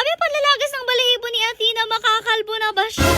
Grabe panlalagas ng balahibo ni Athena, makakalbo na ba siya?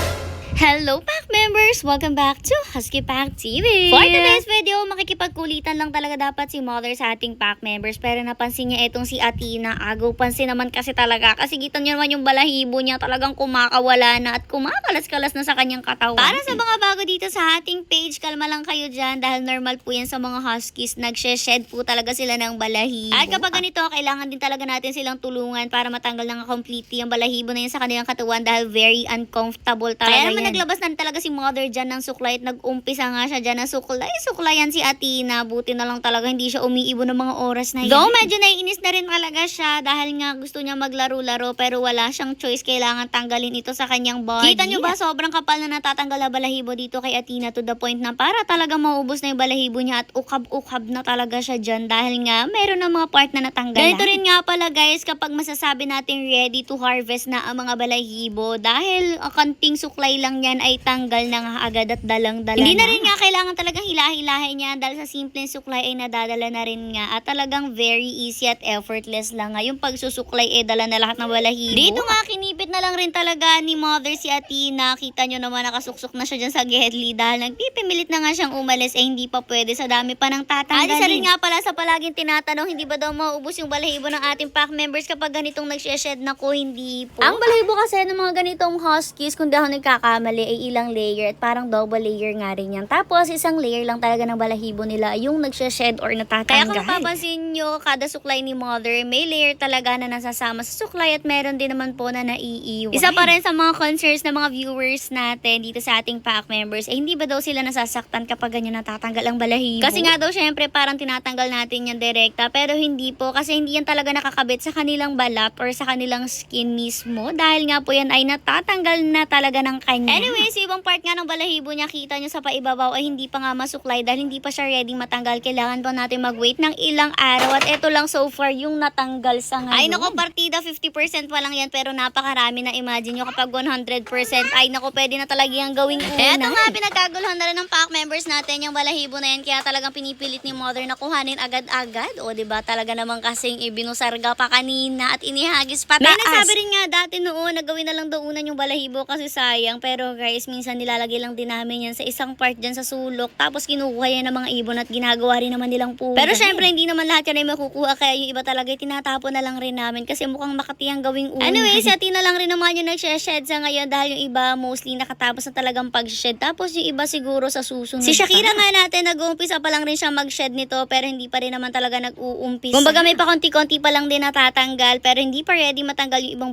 Hello Pack members! Welcome back to Husky Pack TV! For today's video, makikipagkulitan lang talaga dapat si Mother sa ating Pack members. Pero napansin niya itong si Athena. Agaw pansin naman kasi talaga. Kasi kita niyo naman yung balahibo niya talagang kumakawala na at kumakalas-kalas na sa kanyang katawan. Para sa mga bago dito sa ating page, kalma lang kayo dyan dahil normal po yan sa mga Huskies. Nagshe-shed po talaga sila ng balahibo. At kapag ganito, kailangan din talaga natin silang tulungan para matanggal ng completely yung balahibo na yun sa kanilang katawan dahil very uncomfortable talaga yan. Naglabas na talaga si Mother dyan ng suklay at nag-umpisa nga siya dyan na suklayan si Athena. Buti na lang talaga hindi siya umiibo ng mga oras na yan. Though medyo naiinis na rin talaga siya dahil nga gusto niya maglaro-laro pero wala siyang choice. Kailangan tanggalin ito sa kanyang body. Kita niyo ba sobrang kapal na natatanggal na balahibo dito kay Athena to the point na para talaga maubos na yung balahibo niya at ukab-ukab na talaga siya dyan dahil nga meron ng mga part na natanggal. Ganito rin nga pala guys kapag masasabi natin ready to harvest na ang mga balahibo dahil kanting suklay lang yan ay tanggal na nga agad at dalang-dala. Hindi na rin nga kailangan talagang hilahilahin niya dahil sa simpleng suklay ay nadadala na rin nga at talagang very easy at effortless lang nga. Yung pagsusuklay ay dala na lahat ng balahibo. Dito nga kinipit na lang rin talaga ni Mother si Athena. Kita nyo naman nakasuksok na siya dyan sa gehedli dahil nagpipimilit na nga siyang umalis eh hindi pa pwede sa dami pa ng tatanggalin. Isa rin nga pala sa palaging tinatanong hindi ba daw maubos yung balahibo ng ating pack members kapag ganitong nagshe-shed na ko? Hindi po. Ang balahibo kasi ng mga ganitong huskies kung di ako nagkakamali ay ilang layer at parang double layer nga rin yan. Tapos isang layer lang talaga ng balahibo nila yung nagshe-shed or natatanggal. Kaya kung mapapansin nyo, kada suklay ni Mother may layer talaga na nasasama sa suklay at meron din naman po na naiiwan. Isa pa rin sa mga concerns ng mga viewers natin dito sa ating pack members hindi ba daw sila nasasaktan kapag ganyan natatanggal ang balahibo? Kasi nga daw syempre parang tinatanggal natin yan direkta pero hindi po kasi hindi yan talaga nakakabit sa kanilang balat or sa kanilang skin mismo dahil nga po yan ay natatanggal na talaga ng kanya. Anyways, ibang part nga ng balahibo niya, kita nyo sa paibabaw ay hindi pa nga masuklay dahil hindi pa siya ready matanggal. Kailangan pa natin mag-wait ng ilang araw at eto lang so far yung natanggal sa ngayon. Ay nako, partida 50% pa lang yan pero napakarami na. Imagine nyo kapag 100% ay nako, pwede na talaga yung gawing una. Eto nga, pinagkaguluhan na rin ng pack members natin yung balahibo na yan kaya talagang pinipilit ni Mother na kuhanin agad-agad. O diba talaga naman kasing ibinusarga pa kanina at inihagis pa taas. May nagsabi rin nga dati noon na gawin na lang daw unan yung balahibo kasi sayang pero guys, minsan nilalagay lang din namin yan sa isang part dyan sa sulok. Tapos kinukuha yan ng mga ibon at ginagawa rin naman nilang puga. Pero syempre, hindi naman lahat yan ay makukuha. Kaya yung iba talaga tinatapon na lang rin namin kasi mukhang makatiyang gawing una. Anyway, si Athena lang rin naman yung nagshe-shed sa ngayon dahil yung iba mostly nakatapos na talagang pag-shed. Tapos yung iba siguro sa susunod. Si Shakira nga natin, nag-uumpisa pa lang rin siya mag-shed nito pero hindi pa rin naman talaga nag-uumpisa. Kumbaga may pa konti-konti pa lang din natatanggal pero hindi pa ready matanggal yung ibang